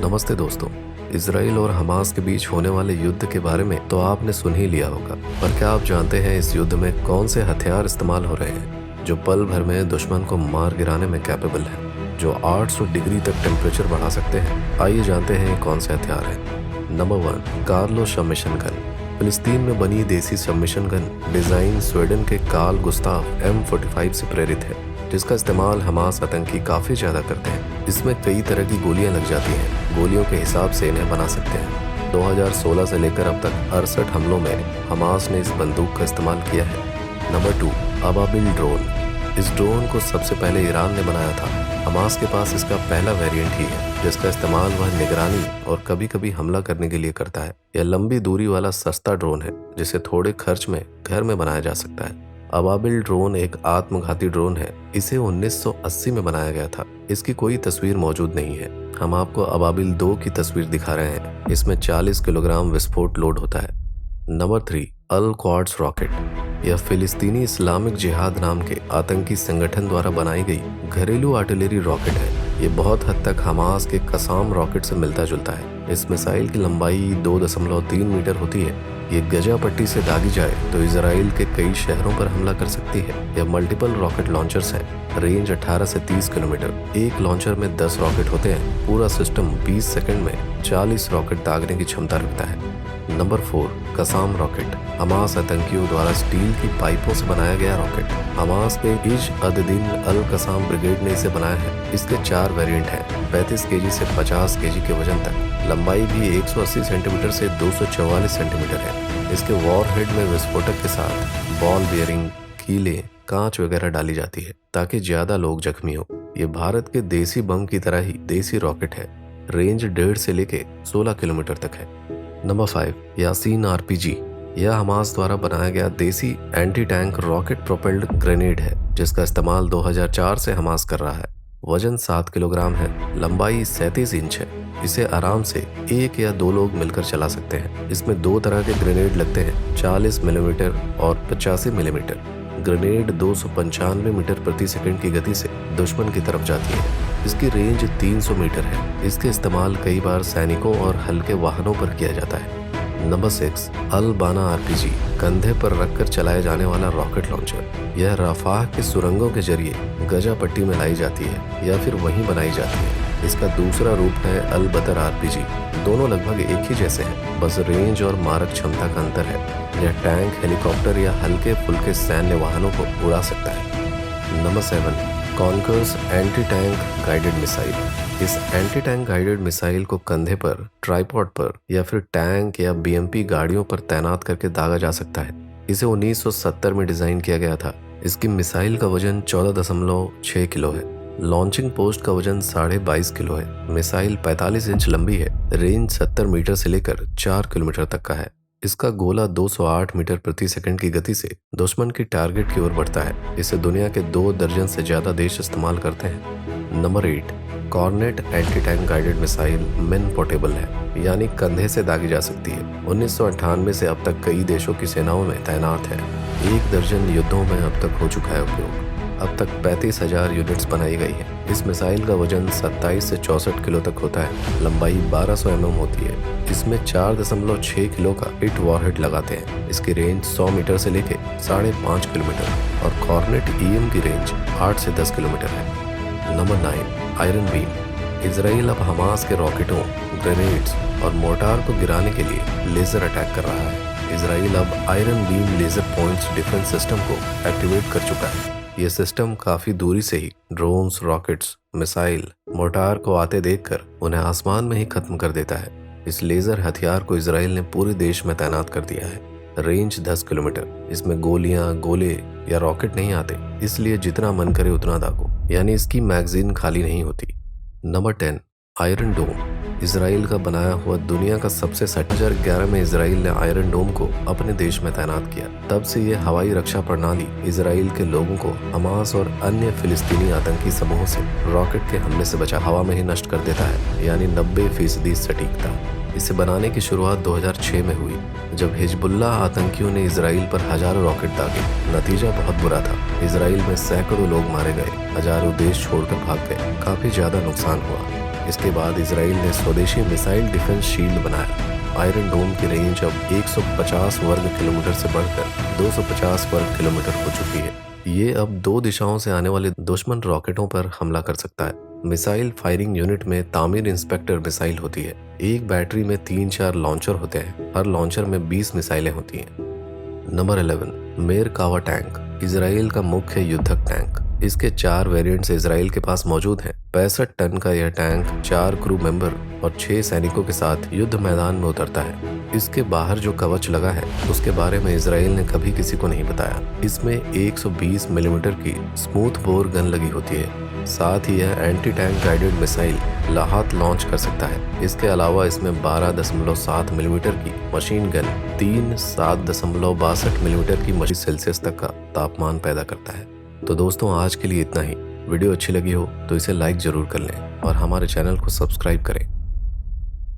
नमस्ते दोस्तों। इसराइल और हमास के बीच होने वाले युद्ध के बारे में तो आपने सुन ही लिया होगा, पर क्या आप जानते हैं इस युद्ध में कौन से हथियार इस्तेमाल हो रहे हैं जो पल भर में दुश्मन को मार गिराने में कैपेबल हैं, जो 800 डिग्री तक टेम्परेचर बढ़ा सकते हैं? आइए जानते हैं कौन से हथियार हैं। Number 1, Carlo submission gun. फिलिस्तीन में बनी देसी सबमिशन गन डिजाइन स्वीडन के कार्ल गुस्ताव M45 से प्रेरित है, जिसका इस्तेमाल हमास आतंकी काफी ज्यादा करते हैं। इसमें कई तरह की गोलियां लग जाती हैं, गोलियों के हिसाब से इन्हें बना सकते हैं। 2016 से लेकर अब तक 68 हमलों में हमास ने इस बंदूक का इस्तेमाल किया है। नंबर 2, अबाबिल ड्रोन। इस ड्रोन को सबसे पहले ईरान ने बनाया था। हमास के पास इसका पहला वेरिएंट ही है, जिसका इस्तेमाल वह निगरानी और कभी कभी हमला करने के लिए करता है। यह लंबी दूरी वाला सस्ता ड्रोन है, जिसे थोड़े खर्च में घर में बनाया जा सकता है। अबाबिल ड्रोन एक आत्मघाती ड्रोन है। इसे 1980 में बनाया गया था। इसकी कोई तस्वीर मौजूद नहीं है। हम आपको अबाबिल 2 की तस्वीर दिखा रहे हैं। इसमें 40 किलोग्राम विस्फोट लोड होता है। नंबर 3, अल क्वाड्स रॉकेट। यह फिलिस्तीनी इस्लामिक जिहाद नाम के आतंकी संगठन द्वारा बनाई गई घरेलू आर्टिलरी रॉकेट है। ये बहुत हद तक हमास के कसाम रॉकेट से मिलता जुलता है। इस मिसाइल की लंबाई 2.3 मीटर होती है। ये गजा पट्टी से दागी जाए तो इजराइल के कई शहरों पर हमला कर सकती है। यह मल्टीपल रॉकेट लॉन्चर्स हैं। रेंज 18 से 30 किलोमीटर। एक लॉन्चर में 10 रॉकेट होते हैं। पूरा सिस्टम 20 सेकंड में 40 रॉकेट दागने की क्षमता रखता है। Number 4, कसाम rocket. हमास आतंकियों द्वारा स्टील की पाइपों से बनाया गया रॉकेट। हमास के इज अद-दिन अल कसाम ब्रिगेड ने इसे बनाया है। इसके 4 वेरिएंट हैं, 35 केजी से 50 केजी के वजन तक। लंबाई भी 180 सेंटीमीटर से 244 सेंटीमीटर है। इसके वॉरहेड में विस्फोटक के साथ बॉल बियरिंग, कीलें, कांच वगैरह डाली जाती है ताकि ज्यादा लोग जख्मी हो। ये भारत के देसी बम की तरह ही देसी रॉकेट है। रेंज 1.5 से लेके 16 किलोमीटर तक है। Number 5, Yasin RPG। यह हमास द्वारा बनाया गया देसी anti tank rocket propelled grenade है, जिसका इस्तेमाल 2004 से हमास कर रहा है। वजन 7 किलोग्राम है। लंबाई 37 इंच है। इसे आराम से 1 या 2 लोग मिलकर चला सकते हैं। इसमें 2 तरह के ग्रेनेड लगते हैं, 40 मिलीमीटर और 85 मिलीमीटर। ग्रेनेड 295 मीटर प्रति सेकंड की गति से दुश्मन की तरफ जाती है। इसकी रेंज 300 मीटर है। इसके इस्तेमाल कई बार सैनिकों और हल्के वाहनों पर किया जाता है। नंबर 6, अल बाना RPG। कंधे पर रखकर चलाया जाने वाला रॉकेट लॉन्चर। यह रफाह के सुरंगों के जरिए गजा पट्टी में लाई जाती है या फिर वहीं बनाई जाती है। इसका दूसरा रूप है अल बतर RPG। दोनों लगभग एक ही जैसे हैं, बस रेंज और मारक क्षमता का अंतर है। यह टैंक, हेलीकॉप्टर या हल्के फुल्के सैन्य वाहनों को उड़ा सकता है। Number 7, conquers anti tank guided missile. इस एंटी टैंक गाइडेड मिसाइल को कंधे पर, ट्राइपॉड पर या फिर टैंक या BMP गाड़ियों पर तैनात करके दागा जा सकता है। इसे 1970 में डिजाइन किया गया था। इसकी मिसाइल का वजन 14.6 किलो है। लॉन्चिंग पोस्ट का वजन 22.5 किलो है। मिसाइल 45 इंच लंबी है। रेंज 70 मीटर से लेकर 4 किलोमीटर तक का है। इसका गोला 208 मीटर प्रति सेकंड की गति से दुश्मन की टारगेट की ओर बढ़ता है। इसे दुनिया के 2 दर्जन से ज्यादा देश इस्तेमाल करते हैं। Number 8, Kornet anti tank guided missile man portable है, यानी कंधे से दागी जा सकती है। 1998 से अब तक कई देशों की सेनाओं में तैनात है। 1 दर्जन युद्धों में अब तक हो चुका है उपयोग। अब तक 35,000 यूनिट्स बनाई गई है। इस मिसाइल का वजन 27 से 64 किलो तक होता है। लंबाई 1200 mm होती है। इसमें 4.6 किलो का हिट वॉरहेड लगाते हैं। इसकी रेंज 100 मीटर से लेके 5.5 किलोमीटर और कॉर्नेट EM की रेंज 8 से 10 किलोमीटर है। Number 9, iron beam. इसराइल अब हमास के रॉकेटों, ग्रेनेड्स और मोर्टार को गिराने के लिए लेजर अटैक कर रहा है। इसराइल अब Iron Beam laser points defence system को एक्टिवेट कर चुका है। यह सिस्टम काफी दूरी से ही ड्रोन्स, रॉकेट्स, मिसाइल, मोर्टार को आते देखकर उन्हें आसमान में ही खत्म कर देता है। इस लेजर हथियार को इसराइल ने पूरे देश में तैनात कर दिया है। Range 10 kilometre. इसमें गोलियां, गोले या रॉकेट नहीं आते, इसलिए जितना मन करे उतना दागो, यानी इसकी मैगजीन खाली नहीं होती। नंबर 10, आयरन डोम। इसराइल का बनाया हुआ दुनिया का सबसे 2011 में इसराइल ने आयरन डोम को अपने देश में तैनात किया। तब से ये हवाई रक्षा प्रणाली इसराइल के लोगों को हमास और अन्य फिलिस्तीनी आतंकी समूहों से रॉकेट के हमले से बचा हवा में ही नष्ट कर देता है, यानी 90% सटीकता। इसे बनाने की शुरुआत 2006 में हुई, जब हिजबुल्लाह आतंकियों ने इसराइल पर हजारों रॉकेट दागे। नतीजा बहुत बुरा था। इसराइल में सैकड़ों लोग मारे गए, हजारों देश छोड़कर भाग गए, काफी ज्यादा नुकसान हुआ। इसके बाद इसराइल ने स्वदेशी मिसाइल डिफेंस शील्ड बनाया। आयरन डोम की रेंज अब 150 वर्ग किलोमीटर से बढ़कर 250 वर्ग किलोमीटर हो चुकी है। ये अब 2 दिशाओं से आने वाले दुश्मन रॉकेटों पर हमला कर सकता है। मिसाइल फायरिंग यूनिट में तामीर इंस्पेक्टर मिसाइल होती है। एक बैटरी में 3-4 लॉन्चर होते हैं। हर लॉन्चर में 20 मिसाइलें होती हैं। नंबर 11, मेरकावा टैंक, इजराइल का मुख्य युद्धक टैंक। इसके 4 वेरिएंट्स इजराइल के पास मौजूद हैं। 65 टन का यह टैंक 4 क्रू मेंबर और 6 सैनिकों के साथ युद्ध मैदान में उतरता है। इसके बाहर जो कवच लगा है उसके बारे में इजराइल ने कभी किसी को नहीं बताया। इसमें 120 मिलीमीटर की स्मूथ बोर गन लगी होती है। साथ ही यह anti tank guided missile LAHAT launch कर सकता है। इसके अलावा इसमें 12.7 मिलीमीटर की मशीन गन 3 7.62 मिलीमीटर की मशीन सेल्सियस तक का तापमान पैदा करता है। तो दोस्तों, आज के लिए इतना ही। वीडियो अच्छी लगी हो तो इसे लाइक जरूर कर लें और हमारे चैनल को सब्सक्राइब करें।